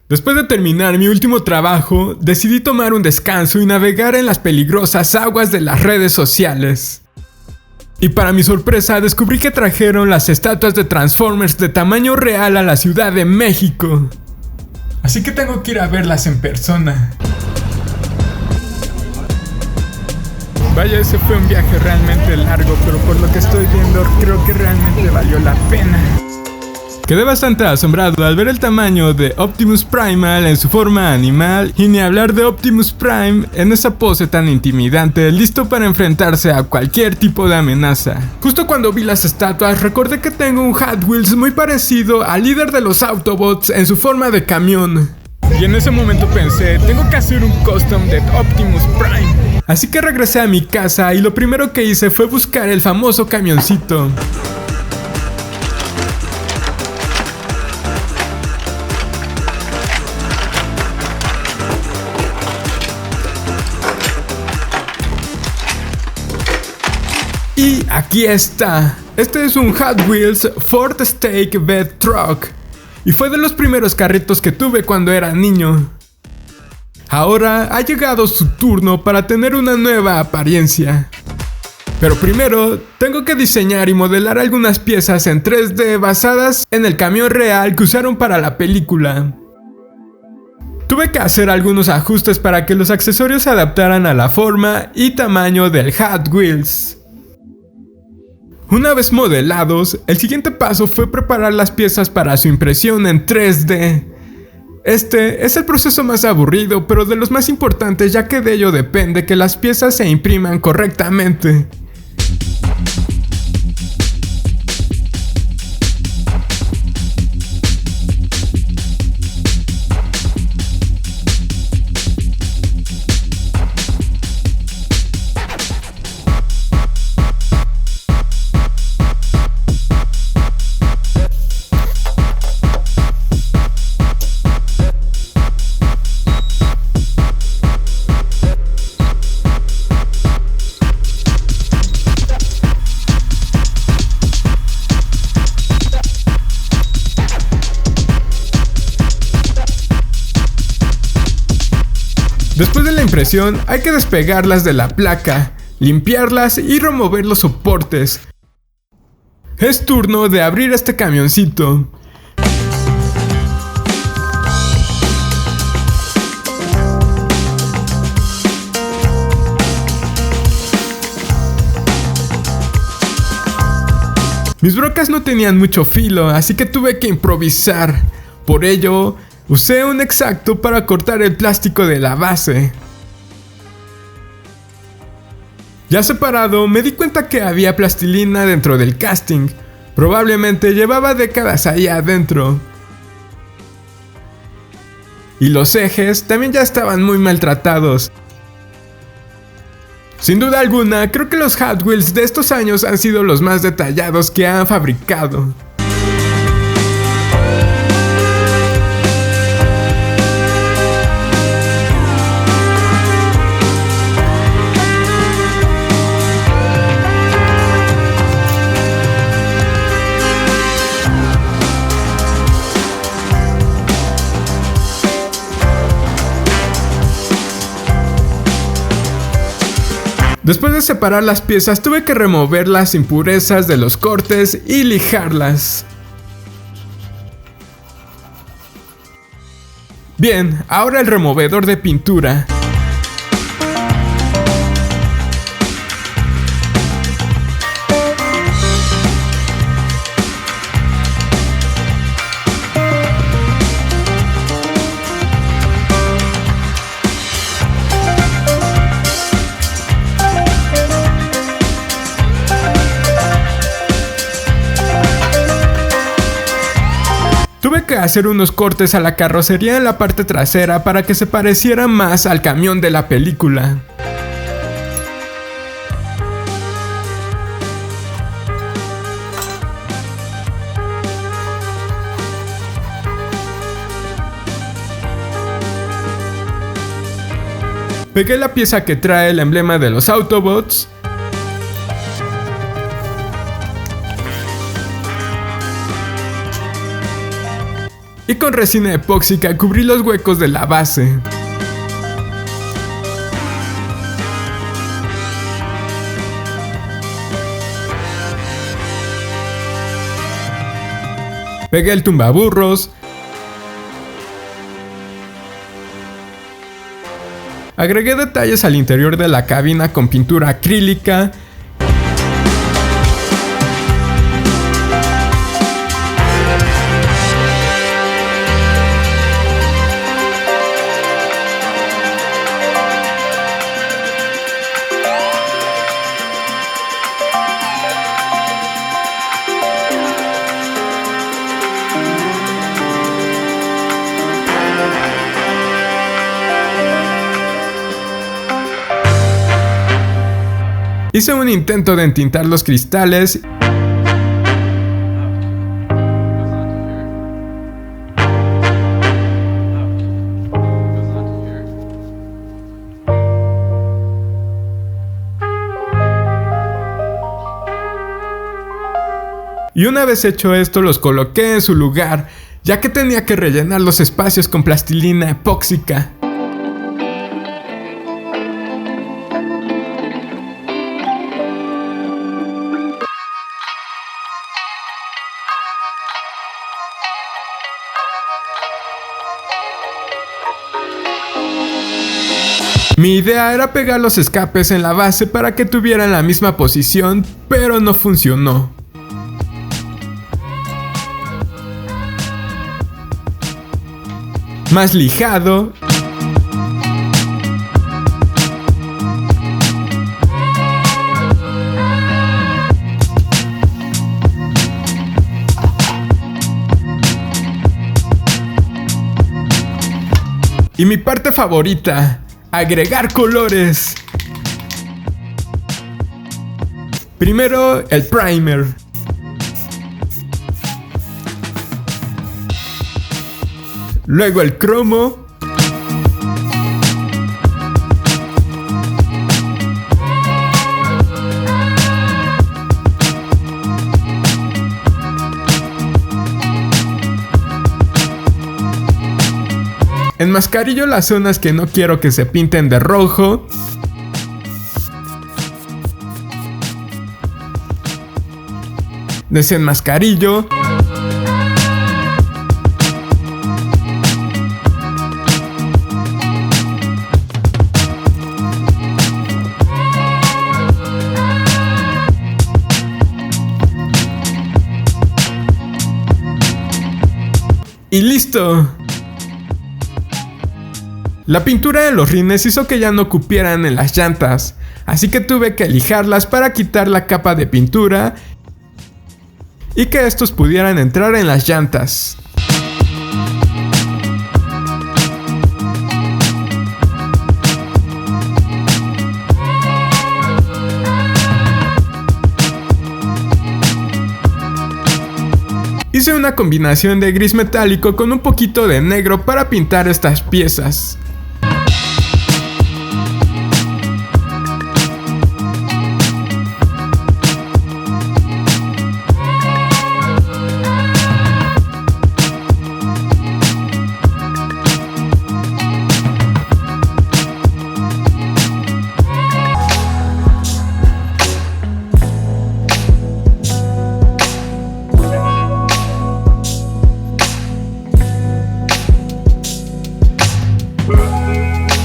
Después de terminar mi último trabajo, decidí tomar un descanso y navegar en las peligrosas aguas de las redes sociales. Y para mi sorpresa descubrí que trajeron las estatuas de Transformers de tamaño real a la Ciudad de México. Así que tengo que ir a verlas en persona. Vaya, ese fue un viaje realmente largo, pero por lo que estoy viendo creo que realmente valió la pena. Quedé bastante asombrado al ver el tamaño de Optimus Primal en su forma animal y ni hablar de Optimus Prime en esa pose tan intimidante, listo para enfrentarse a cualquier tipo de amenaza. Justo cuando vi las estatuas recordé que tengo un Hot Wheels muy parecido al líder de los Autobots en su forma de camión. Y en ese momento pensé, tengo que hacer un custom de Optimus Prime. Así que regresé a mi casa y lo primero que hice fue buscar el famoso camioncito. Y aquí está. Este es un Hot Wheels Ford Stake Bed Truck. Y fue de los primeros carritos que tuve cuando era niño. Ahora ha llegado su turno para tener una nueva apariencia. Pero primero, tengo que diseñar y modelar algunas piezas en 3D basadas en el camión real que usaron para la película. Tuve que hacer algunos ajustes para que los accesorios se adaptaran a la forma y tamaño del Hot Wheels. Una vez modelados, el siguiente paso fue preparar las piezas para su impresión en 3D. Este es el proceso más aburrido, pero de los más importantes, ya que de ello depende que las piezas se impriman correctamente. Después de la impresión, hay que despegarlas de la placa, limpiarlas y remover los soportes. Es turno de abrir este camioncito. Mis brocas no tenían mucho filo, así que tuve que improvisar. Por ello, usé un X-Acto para cortar el plástico de la base. Ya separado, me di cuenta que había plastilina dentro del casting. Probablemente llevaba décadas ahí adentro. Y los ejes también ya estaban muy maltratados. Sin duda alguna, creo que los Hot Wheels de estos años han sido los más detallados que han fabricado. Después de separar las piezas, tuve que remover las impurezas de los cortes y lijarlas. Bien, ahora el removedor de pintura. Tuve que hacer unos cortes a la carrocería en la parte trasera para que se pareciera más al camión de la película. Pegué la pieza que trae el emblema de los Autobots. Y con resina epóxica cubrí los huecos de la base. Pegué el tumbaburros. Agregué detalles al interior de la cabina con pintura acrílica. Hice un intento de entintar los cristales y una vez hecho esto los coloqué en su lugar, ya que tenía que rellenar los espacios con plastilina epóxica. Mi idea era pegar los escapes en la base para que tuvieran la misma posición, pero no funcionó. Más lijado. Y mi parte favorita, agregar colores. Primero el primer. Luego el cromo. Enmascarillo las zonas que no quiero que se pinten de rojo. Desenmascarillo. Y listo. La pintura de los rines hizo que ya no cupieran en las llantas, así que tuve que lijarlas para quitar la capa de pintura y que estos pudieran entrar en las llantas. Hice una combinación de gris metálico con un poquito de negro para pintar estas piezas.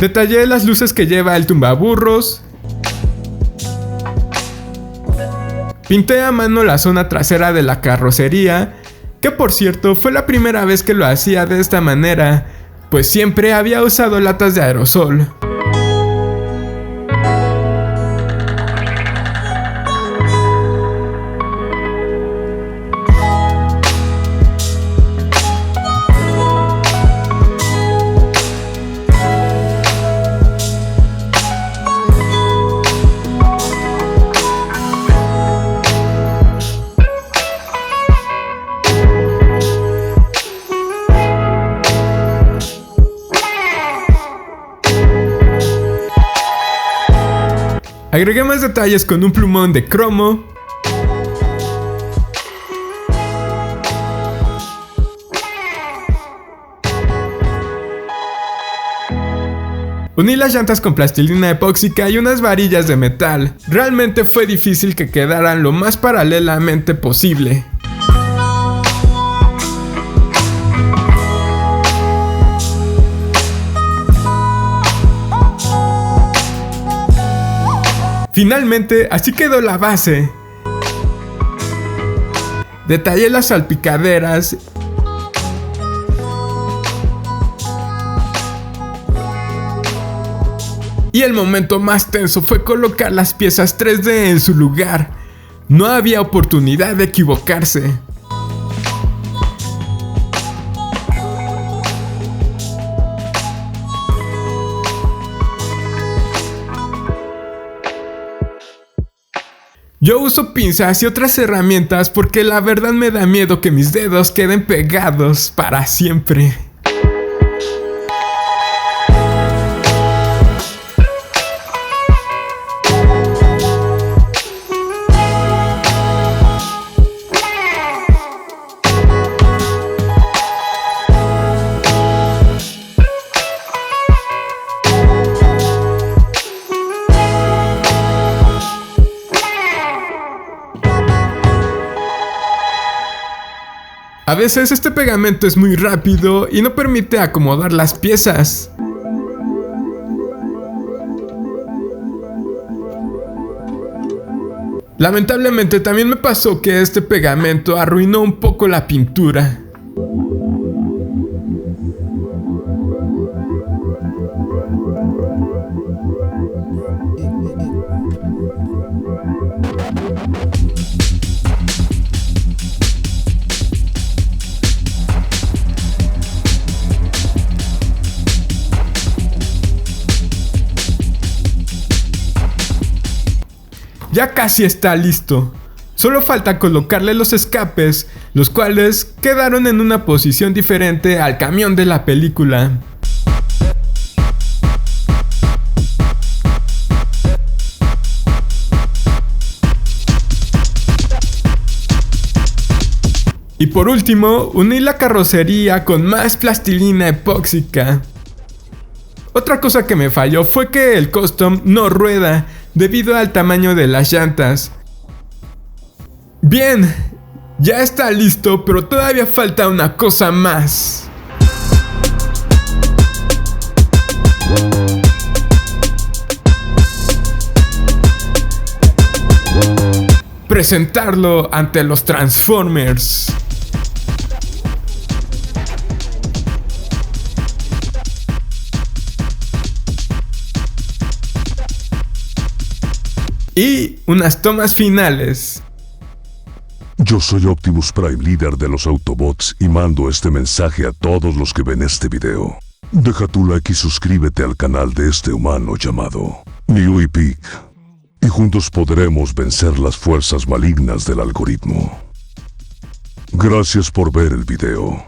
Detallé las luces que lleva el tumbaburros. Pinté a mano la zona trasera de la carrocería, que por cierto fue la primera vez que lo hacía de esta manera, pues siempre había usado latas de aerosol. Agregué más detalles con un plumón de cromo. Uní las llantas con plastilina epóxica y unas varillas de metal. Realmente fue difícil que quedaran lo más paralelamente posible. Finalmente, así quedó la base. Detallé las salpicaderas y el momento más tenso fue colocar las piezas 3D en su lugar. No había oportunidad de equivocarse. Yo uso pinzas y otras herramientas porque la verdad me da miedo que mis dedos queden pegados para siempre. A veces este pegamento es muy rápido y no permite acomodar las piezas. Lamentablemente también me pasó que este pegamento arruinó un poco la pintura. Ya casi está listo. Solo falta colocarle los escapes, los cuales quedaron en una posición diferente al camión de la película. Y por último, uní la carrocería con más plastilina epóxica. Otra cosa que me falló fue que el custom no rueda debido al tamaño de las llantas. Bien, ya está listo, pero todavía falta una cosa más. Presentarlo ante los Transformers. Y unas tomas finales. Yo soy Optimus Prime, líder de los Autobots, y mando este mensaje a todos los que ven este video. Deja tu like y suscríbete al canal de este humano llamado New Epic, y juntos podremos vencer las fuerzas malignas del algoritmo. Gracias por ver el video.